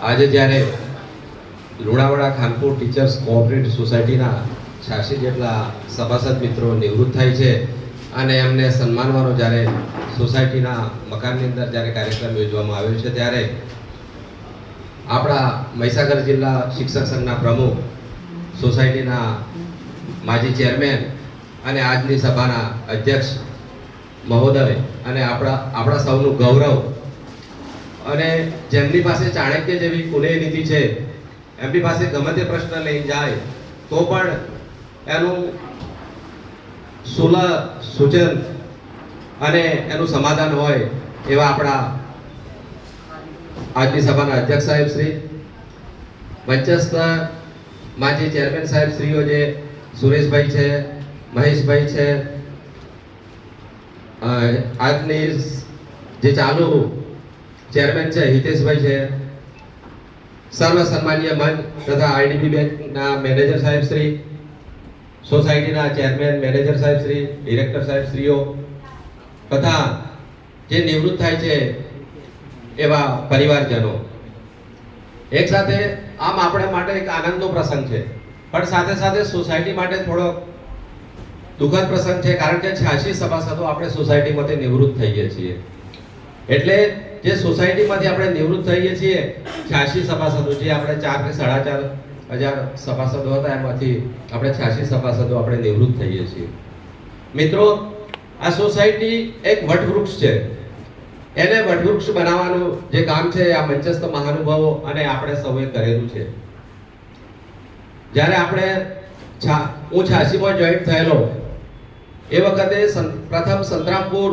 આજે જ્યારે Lunawada Khanpur teachers cooperative સોસાયટીના 86 જેટલા સભાસદ મિત્રો નિવૃત્ત થાય છે અને એમને સન્માનવાનો જ્યારે સોસાયટીના મકાનની અંદર જ્યારે કાર્યક્રમ યોજવામાં આવ્યો છે ત્યારે આપણા મહીસાગર જિલ્લા શિક્ષક સંઘના પ્રમુખ, સોસાયટીના માજી ચેરમેન અને આજની સભાના અધ્યક્ષ મહોદય અને આપણા સૌનું ગૌરવ અને જેમની પાસે ચાણક્ય જેવી કુનેય નીતિ છે, એમની પાસે ગમે તે પ્રશ્ન લઈને જાય તો પણ એનું સુલહ સૂચન અને એનું સમાધાન હોય એવા આપણા આજની સભાના અધ્યક્ષ સાહેબ શ્રી, મંચસ્થ માજી ચેરમેન સાહેબ શ્રીઓ જે સુરેશભાઈ છે, મહેશભાઈ છે, આજની જે ચાલુ ચેરમેન છે હિતેશભાઈ છે, સર્વ સન્માનીય મંચ તથા આઈડીબી બેંકના મેનેજર સાહેબ શ્રી, સોસાયટીના ચેરમેન, મેનેજર સાહેબ શ્રી, ડિરેક્ટર સાહેબ શ્રીઓ તથા જે નિવૃત્ત થાય છે એવા પરિવારજનો, એક સાથે આમ આપણે માટે એક આનંદનો પ્રસંગ છે, પણ સાથે સાથે સોસાયટી માટે થોડો દુઃખદ પ્રસંગ છે, કારણ કે 86 સભાસદો આપણે સોસાયટીમાંથી નિવૃત્ત થઈએ છીએ. એટલે જે સોસાયટીમાંથી આપણે નિવૃત્ત થઈએ છીએ 86 સભાસદો, જે આપણે 4 કે 4.5 હજાર સભાસદો હતા એમાંથી આપણે 86 સભાસદો આપણે નિવૃત્ત થઈએ છીએ. મિત્રો, આ સોસાયટી એક વટવૃક્ષ છે. એને વટવૃક્ષ બનાવવાનું જે કામ છે આ મંચસ્થ મહાનુભાવો અને આપણે સૌએ કરેલું છે. જ્યારે આપણે હું 86માં જોઈન્ટ થયેલો એ વખતે પ્રથમ સંતરામપુર,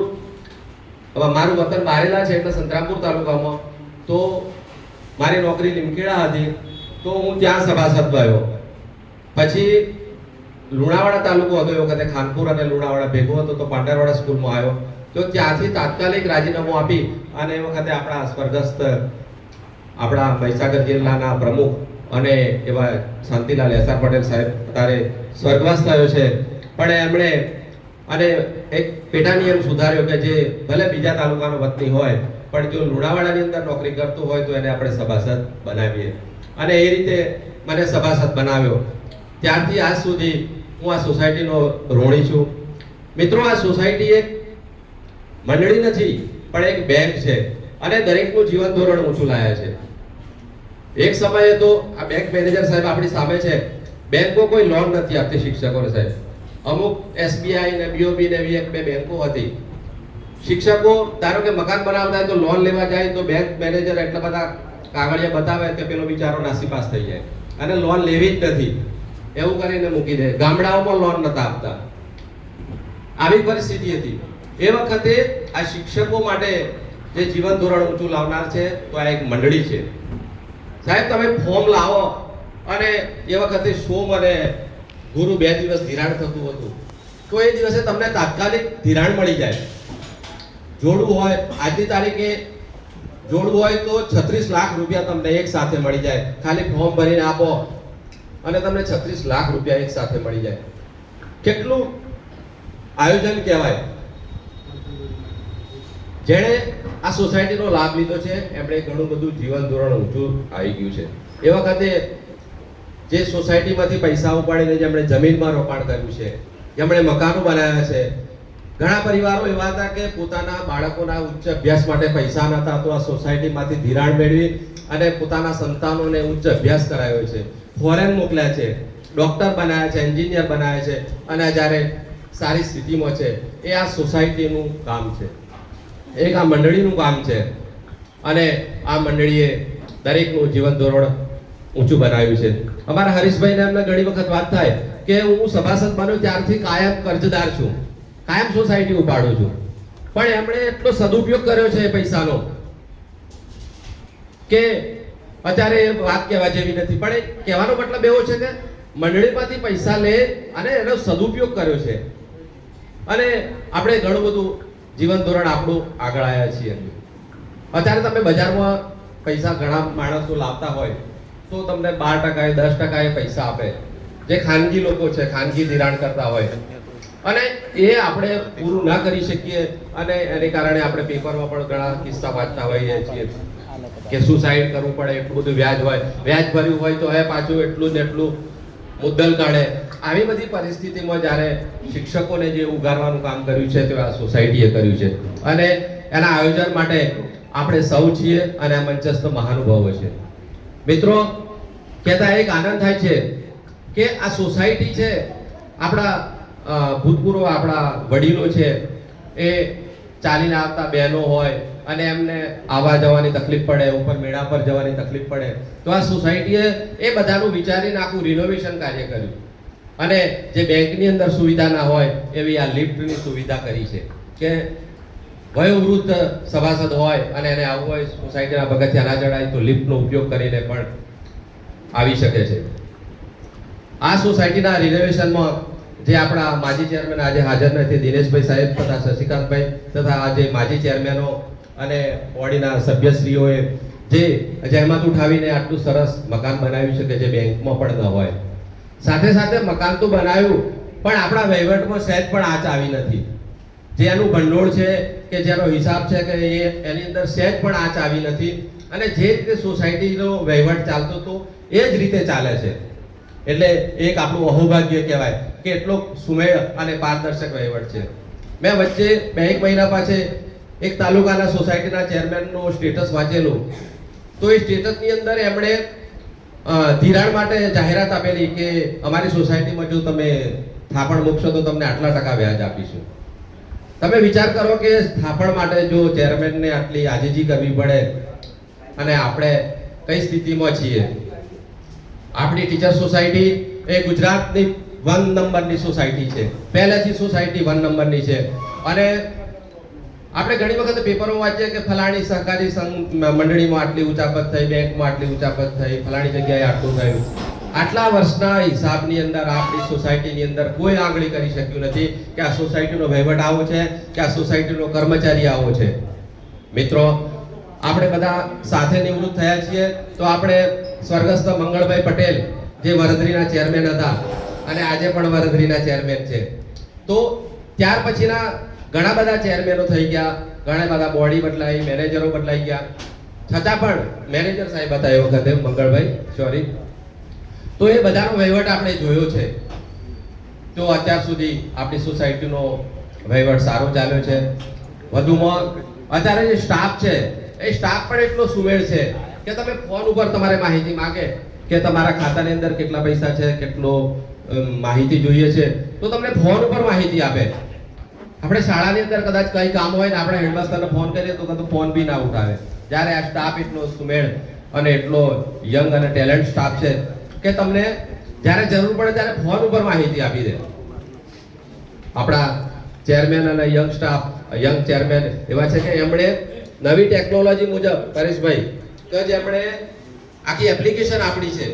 મારું વતન બારેલા છે એટલે સંતરામપુર તાલુકામાં, તો મારી નોકરી લીમખેડા હતી તો હું ત્યાં સભાસદ થયો. પછી લુણાવાડા તાલુકો હતો એ વખતે, ખાનપુર અને લુણાવાડા ભેગો હતો તો પાંડરવાડા સ્કૂલમાં આવ્યો, તો ત્યાંથી તાત્કાલિક રાજીનામું આપી અને એ વખતે આપણા સ્વર્ગસ્થ આપણા મહીસાગર જિલ્લાના પ્રમુખ અને એવા શાંતિલાલ એસ.આર. પટેલ સાહેબ અત્યારે સ્વર્ગવાસ થયો છે, પણ એમણે અને એક પેટા નિયમ સુધાર્યો કે જે ભલે બીજા તાલુકાનો વતની હોય પણ જો લુણાવાડાની અંદર નોકરી કરતો હોય તો એને આપણે સભાસદ બનાવીએ, અને એ રીતે મને સભાસદ બનાવ્યો. ત્યારથી આજ સુધી હું આ સોસાયટીનો ઋણી છું. મિત્રો, આ સોસાયટી એક મંડળી નથી પણ એક બેંક છે અને દરેકનું જીવન ધોરણ ઊંચું લાયા છે. એક સમયે તો આ બેંક મેનેજર સાહેબ આપણી સામે છે, બેંકો કોઈ લોન નથી આપતી શિક્ષકોને સાહેબ. અમુક એસબીઆઈ ને બીઓબી ને એવી એક બે બેંકો હતી. શિક્ષકો ધારો કે મકાન બનાવતા હોય તો લોન લેવા જાય તો બેંક મેનેજર એટલા બધા કાગળિયા બતાવે કે પેલો બિચારો નાસીપાસ થઈ જાય અને લોન લેવી જ નથી એવું કરીને મૂકી દે. ગામડાઓમાં લોન નતા આપતા, આવી પરિસ્થિતિ હતી. એ વખતે આ શિક્ષકો માટે જે જીવન ધોરણ ઊંચું લાવનાર છે તો આ એક મંડળી છે. સાહેબ, તમે ફોર્મ લાવો અને એ વખતે સોમ અને ગુરુ 2 દિવસ ધિરાણ થતું હતું, તો એ દિવસે તમને તાત્કાલિક ધિરાણ મળી જાય. જોડવું હોય, આજની તારીખે જોડવું હોય તો 36 લાખ રૂપિયા તમને એક સાથે મળી જાય. ખાલી ફોર્મ ભરીને આપો અને તમને 36 લાખ રૂપિયા એક સાથે મળી જાય. કેટલું આયોજન કહેવાય. જેણે આ સોસાયટીનો લાભ લીધો છે એમણે ઘણું બધું જીવન ધોરણ ઊંચું આવી ગયું છે. એ વખતે જે સોસાયટીમાંથી પૈસા ઉપાડીને જેમણે જમીનમાં રોકાણ કર્યું છે, જેમણે મકાનો બનાવ્યા છે. ઘણા પરિવારો એવા હતા કે પોતાના બાળકોના ઉચ્ચ અભ્યાસ માટે પૈસા નહોતા તો આ સોસાયટીમાંથી ધિરાણ મેળવી અને પોતાના સંતાનોને ઉચ્ચ અભ્યાસ કરાવ્યો છે, ફોરેન મોકલ્યા છે, ડોક્ટર બનાવ્યા છે, એન્જિનિયર બનાવ્યા છે અને જ્યારે સારી સ્થિતિમાં છે. એ આ સોસાયટીનું કામ છે, એક આ મંડળીનું કામ છે અને આ મંડળીએ દરેકનું જીવન ધોરણ ઊંચું બનાવ્યું છે. અમારા હરીશભાઈને એમને ઘણી વખત વાત થાય કે હું સભાસદ બન્યો ત્યારથી કાયમ કર્જદાર છું, કાયમ સોસાયટી ઉપાડું છું, પણ એમણે એટલો સદુપયોગ કર્યો છે પૈસાનો કે અત્યારે વાત કહેવા જેવી નથી. પણ એ કહેવાનો મતલબ એવો છે કે મંડળીમાંથી પૈસા લે અને એનો સદુપયોગ કર્યો છે અને આપણે ઘણું બધું જીવન ધોરણ આપણું આગળ આવ્યા છીએ. અત્યારે તમે બજારમાં પૈસા ઘણા માણસો લાવતા હોય તો તમને 12% 10% પૈસા આપે, જે ખાનગી લોકો છે, ખાનગી ધિરાણ કરતા હોય, અને એ આપણે પૂરું ના કરી શકીએ અને એને કારણે આપણે પેપરમાં પણ ઘણા કિસ્સા વાંચતા હોઈએ છીએ. કે સુસાઇડ કરવું પડે, એટલું બધું વ્યાજ હોય, વ્યાજ ભર્યું હોય તો હવે પાછું એટલું ને એટલું મુદ્દલ કાઢે. આવી બધી પરિસ્થિતિમાં જ્યારે શિક્ષકોને જે ઉગારવાનું કામ કર્યું છે તે આ સોસાયટીએ કર્યું છે અને એના આયોજન માટે આપણે સૌ છીએ અને આ મંચસ્થ મહાનુભાવો છે. મિત્રો, કહેતા એક આનંદ થાય છે કે આ સોસાયટી છે, આપણા ભૂતપૂર્વ આપણા વડીલો છે, એ ચાલીને આવતા બહેનો હોય અને એમને આવવા જવાની તકલીફ પડે, ઉપર મેળા પર જવાની તકલીફ પડે, તો આ સોસાયટીએ એ બધાનું વિચારીને આખું રિનોવેશન કાર્ય કર્યું અને જે બેંકની અંદર સુવિધા ના હોય એવી આ લિફ્ટની સુવિધા કરી છે કે વયોવૃદ્ધ સભાસદ હોય અને એને આવવું હોય, સોસાયટીના પગથિયા ના ચડાય તો લિફ્ટનો ઉપયોગ કરીને પણ આવી શકે છે. આ સોસાયટીના રિનોવેશનમાં જે આપણા માજી ચેરમેન આજે હાજર નથી, દિનેશભાઈ સાહેબ તથા શશિકાંતભાઈ તથા આજે માજી ચેરમેનો અને બોડીના સભ્યશ્રીઓએ જે જહેમત ઉઠાવીને આટલું સરસ મકાન બનાવ્યું છે કે જે બેંકમાં પણ ન હોય. સાથે સાથે મકાન તો બનાવ્યું પણ આપણા વહીવટમાં સહેજ પણ આંચ આવી નથી. જે એનું ભંડોળ છે કે જેનો હિસાબ છે કે એની અંદર સહેજ પણ આંચ આવી નથી અને જે રીતે સોસાયટીનો વહીવટ ચાલતો હતો એ જ રીતે ચાલે છે. એટલે એક આપણું અહોભાગ્ય કહેવાય કે એટલો સુમેળ અને પારદર્શક વહીવટ છે. મેં વચ્ચે 2-1 મહિના પાછે એક તાલુકાના સોસાયટીના ચેરમેનનું સ્ટેટસ વાંચેલું, તો એ સ્ટેટસની અંદર એમણે ધિરાણ માટે જાહેરાત આપેલી કે અમારી સોસાયટીમાં જો તમે થાપણ મૂકશો તો તમને આટલા ટકા વ્યાજ આપીશું. તમે વિચાર કરો કે થાપણ માટે જો ચેરમેનને આટલી આજીજી કરવી પડે અને આપણે કઈ સ્થિતિમાં છીએ. આપણી ટીચર સોસાયટી એ ગુજરાતની 1 નંબરની સોસાયટી છે, પહેલેથી સોસાયટી 1 નંબરની છે અને આપણે ઘણી વખત પેપરો વાંચીએ કે ફલાણી સહકારી સંઘ મંડળીમાં આટલી ઉચાપત થઈ, બેંકમાં આટલી ઉચાપત થઈ, ફલાણી જગ્યાએ આટલું થયું. આટલા વર્ષના હિસાબની અંદર આપણી સોસાયટીની અંદર કોઈ આંગળી કરી શક્યું નથી કે આ સોસાયટીનો વહીવટ આવો છે કે આ સોસાયટીનો કર્મચારી આવો છે. મિત્રો, આપણે બધા સાથે નિવૃત્ત થયા છીએ તો આપણે સ્વર્ગસ્થ મંગળભાઈ પટેલ જે વરદરીના ચેરમેન હતા અને આજે પણ વરદરીના ચેરમેન છે, તો ત્યાર પછીના ઘણા બધા ચેરમેનો થઈ ગયા, ઘણા બધા બોડી બદલાઈ, મેનેજરો બદલાઈ ગયા, છતાં પણ મેનેજર સાહેબ હતા એ વખતે મંગળભાઈ, સોરી, તો એ બધાનો વહીવટ આપણે જોયો છે. તો અત્યાર સુધી આપણી સોસાયટીનો વહીવટ સારો ચાલ્યો છે. વધુમાં અત્યારે જે સ્ટાફ છે એ સ્ટાફ પણ એટલો સુમેળ છે કે તમે ફોન ઉપર તમારે માહિતી માંગે કે તમારા ખાતાની અંદર કેટલા પૈસા છે, કેટલો માહિતી જોઈએ છે, તો તમને ફોન ઉપર માહિતી આપે. આપણે શાળાની અંદર કદાચ કઈ કામ હોય ને આપણે હેડમાસ્ટરને ફોન કરીએ તો કદાચ ફોન બી ના ઉઠાવે. જ્યારે આ સ્ટાફ એટલો સુમેળ અને એટલો યંગ અને ટેલેન્ટ સ્ટાફ છે કે તમને જ્યારે જરૂર પડે ત્યારે ફોન ઉપર માહિતી આપી દે. આપણા ચેરમેન અને યંગ સ્ટાફ, યંગ ચેરમેન એવા છે કે એમણે નવી ટેકનોલોજી મુજબ, પરેશભાઈ, કે જેમણે આખી એપ્લિકેશન આપણી છે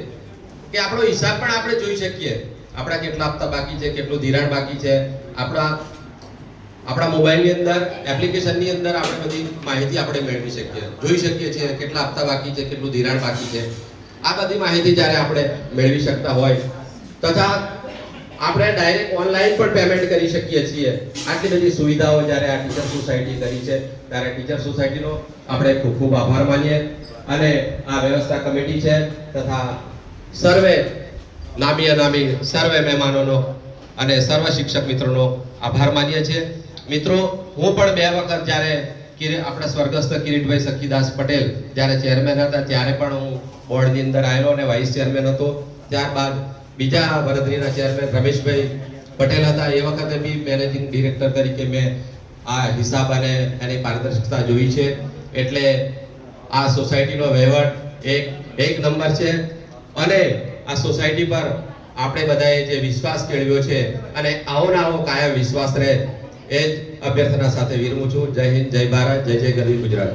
કે આપણો હિસાબ પણ આપણે જોઈ શકીએ, આપણા કેટલા હપ્તા બાકી છે, કેટલું ધિરાણ બાકી છે, આપણા મોબાઈલની અંદર, એપ્લિકેશનની અંદર આપણે બધી માહિતી આપણે મેળવી શકીએ, જોઈ શકીએ છીએ કેટલા હપ્તા બાકી છે, કેટલું ધિરાણ બાકી છે. આ બધી માહિતી જ્યારે આપણે મેળવી શકતા હોય તથા આપણે ડાયરેક્ટ ઓનલાઈન પણ પેમેન્ટ કરી શકીએ છીએ. આટલી બધી સુવિધાઓ જ્યારે આ ટીચર સોસાયટી કરી છે ત્યારે ટીચર સોસાયટીનો આપણે ખૂબ ખૂબ આભાર માનીએ અને આ વ્યવસ્થા કમિટી છે તથા સર્વે નામી અનામી સર્વે મહેમાનોનો અને સર્વ શિક્ષક મિત્રોનો આભાર માનીએ છીએ. મિત્રો, હું પણ 2 વખત જ્યારે આપણા સ્વર્ગસ્થ કિરીટભાઈ સખીદાસ પટેલ જ્યારે ચેરમેન હતા ત્યારે પણ હું બોર્ડની અંદર આવેલો અને વાઇસ ચેરમેન હતો. ત્યારબાદ બીજા વરદરીના ચેરમેન રમેશભાઈ પટેલ હતા, એ વખતે બી મેનેજિંગ ડિરેક્ટર તરીકે મેં આ હિસાબ અને એની પારદર્શકતા જોઈ છે. એટલે આ સોસાયટીનો વહીવટ એક નંબર છે અને આ સોસાયટી પર આપણે બધાએ જે વિશ્વાસ કેળવ્યો છે અને આવો ને આવો કાયમ વિશ્વાસ રહે એ જ અભ્યર્થના સાથે વિરમું છું. જય હિન્દ, જય ભારત, જય જય ગરવી ગુજરાત.